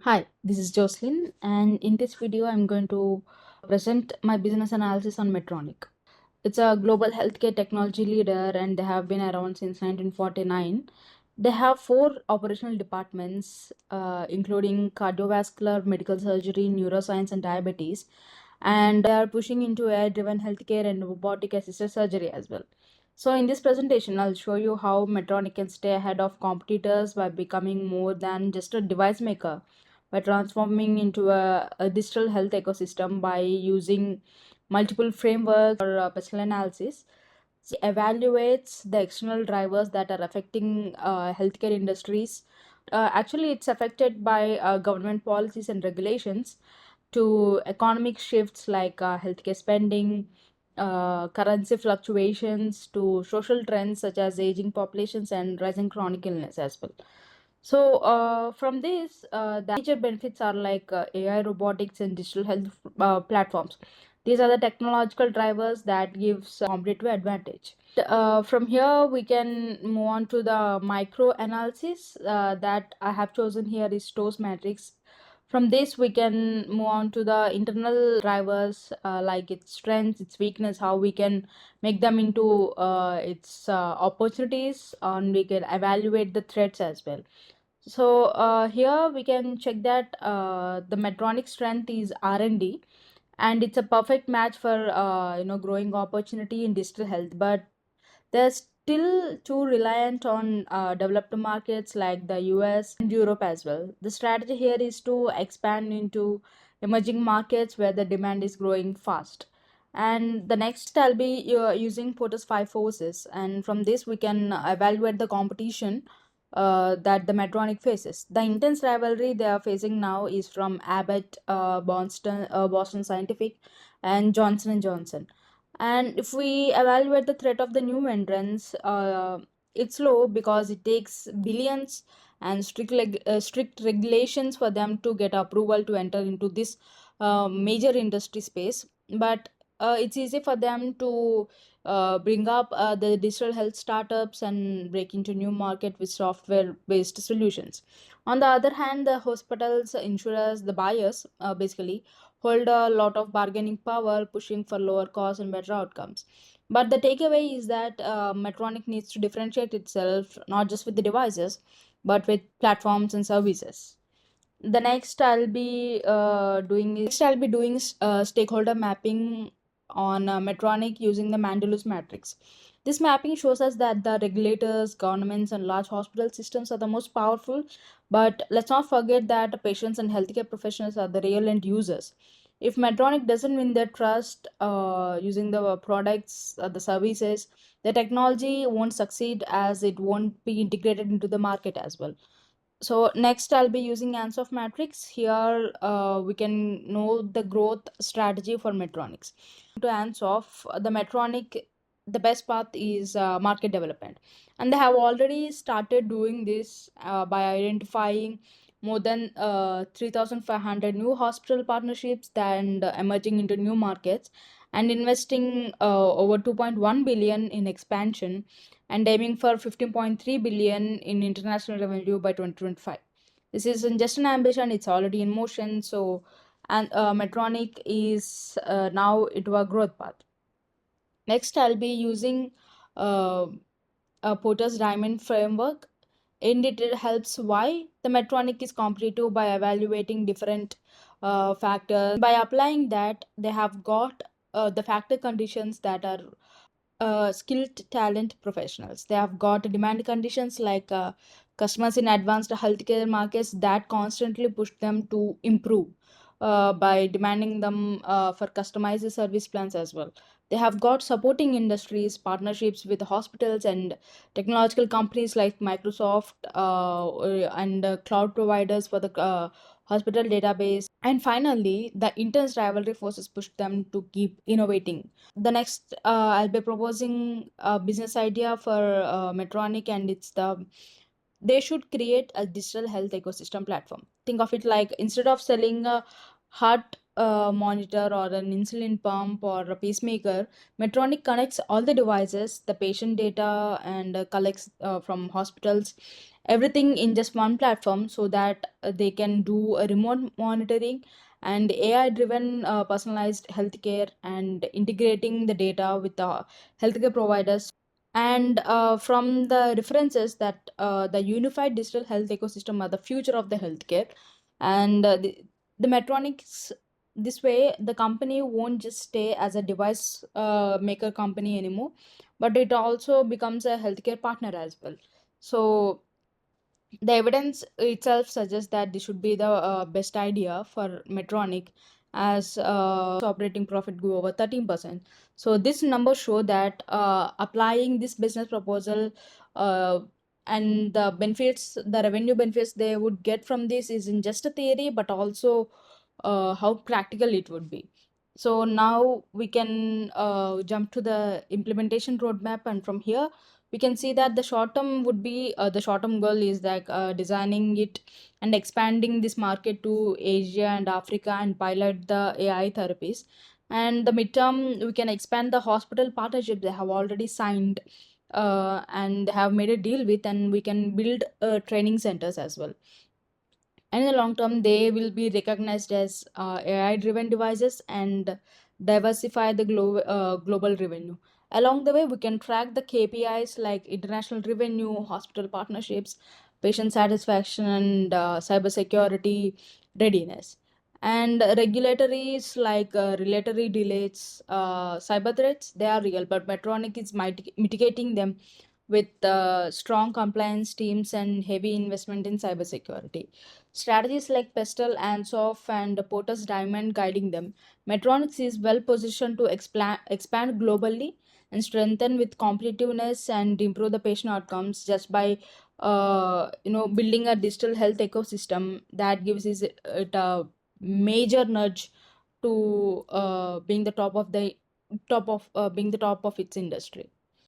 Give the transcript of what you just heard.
Hi, this is Jocelyn, and in this video, I'm going to present my business analysis on Medtronic. It's a global healthcare technology leader, and they have been around since 1949. They have four operational departments, including cardiovascular, medical surgery, neuroscience, and diabetes. And they are pushing into AI-driven healthcare and robotic-assisted surgery as well. So, in this presentation, I'll show you how Medtronic can stay ahead of competitors by becoming more than just a device maker, by transforming into a digital health ecosystem by using multiple frameworks for personal analysis. So evaluates the external drivers that are affecting healthcare industries. Actually, it's affected by government policies and regulations, to economic shifts like healthcare spending, currency fluctuations, to social trends such as aging populations and rising chronic illness as well. So, from this, the major benefits are like AI, robotics, and digital health platforms. These are the technological drivers that gives competitive advantage. From here, we can move on to the micro analysis that I have chosen here is TOS matrix. From this, we can move on to the internal drivers like its strengths, its weakness, how we can make them into its opportunities, and we can evaluate the threats as well. So here we can check that the Medtronic strength is R&D, and it's a perfect match for growing opportunity in digital health. But they're still too reliant on developed markets like the US and Europe as well. The strategy here is to expand into emerging markets where the demand is growing fast. And the next, I'll be using POTUS 5 forces, and from this we can evaluate the competition that the Medtronic faces. The intense rivalry they are facing now is from Abbott, Boston Scientific, and Johnson and Johnson. And if we evaluate the threat of the new entrants, it's low because it takes billions and strict regulations for them to get approval to enter into this major industry space. But it's easy for them to bring up the digital health startups and break into new market with software based solutions. On the other hand, the hospitals, insurers, the buyers basically hold a lot of bargaining power, pushing for lower costs and better outcomes. But the takeaway is that Medtronic needs to differentiate itself not just with the devices, but with platforms and services. The next I'll be doing stakeholder mapping on Medtronic using the Mandalus matrix. This mapping shows us that the regulators, governments, and large hospital systems are the most powerful, but let's not forget that patients and healthcare professionals are the real end users. If Medtronic doesn't win their trust using the products, the services, the technology won't succeed as it won't be integrated into the market as well. So next I'll be using Ansoff matrix. Here we can know the growth strategy for Medtronics. To Ansoff, the Medtronic, the best path is market development. And they have already started doing this by identifying more than 3,500 new hospital partnerships and emerging into new markets, and investing over 2.1 billion in expansion, and aiming for 15.3 billion in international revenue by 2025. This isn't just an ambition, it's already in motion. So, and Medtronic is now into a growth path. Next, I'll be using uh, a Porter's Diamond framework. In it helps why the Medtronic is competitive by evaluating different factors. By applying that, they have got the factor conditions that are skilled talent professionals. They have got demand conditions like customers in advanced healthcare markets that constantly push them to improve by demanding them for customized service plans as well. They have got supporting industries, partnerships with hospitals and technological companies like Microsoft and cloud providers for the hospital database. And finally, the intense rivalry forces push them to keep innovating. The next, I'll be proposing a business idea for Medtronic, and it's they should create a digital health ecosystem platform. Think of it like, instead of selling a heart monitor or an insulin pump or a pacemaker, Medtronic connects all the devices, the patient data, and collects from hospitals everything in just one platform so that they can do a remote monitoring and AI driven personalized healthcare and integrating the data with the healthcare providers. And from the references that the unified digital health ecosystem are the future of the healthcare, and the Medtronics, this way the company won't just stay as a device maker company anymore, but it also becomes a healthcare partner as well. So the evidence itself suggests that this should be the best idea for Medtronic, as operating profit grew over 13%. So this number show that applying this business proposal uh, and the benefits, the revenue benefits they would get from this isn't just a theory, but also how practical it would be. So now we can jump to the implementation roadmap, and from here we can see that the short term would be the short term goal is like designing it and expanding this market to Asia and Africa and pilot the AI therapies. And the midterm, we can expand the hospital partnership they have already signed and have made a deal with, and we can build training centers as well. And in the long term, they will be recognized as AI driven devices and diversify the global revenue. Along the way, we can track the KPIs like international revenue, hospital partnerships, patient satisfaction, and cybersecurity readiness. And regulatories like regulatory delays, cyber threats, they are real, but Medtronic is mitigating them with strong compliance teams and heavy investment in cybersecurity. Strategies like Pestle, Ansoff, and Porter's Diamond guiding them, Medtronics is well positioned to expand globally and strengthen with competitiveness and improve the patient outcomes just by building a digital health ecosystem that gives it a major nudge to being the top of being the top of its industry.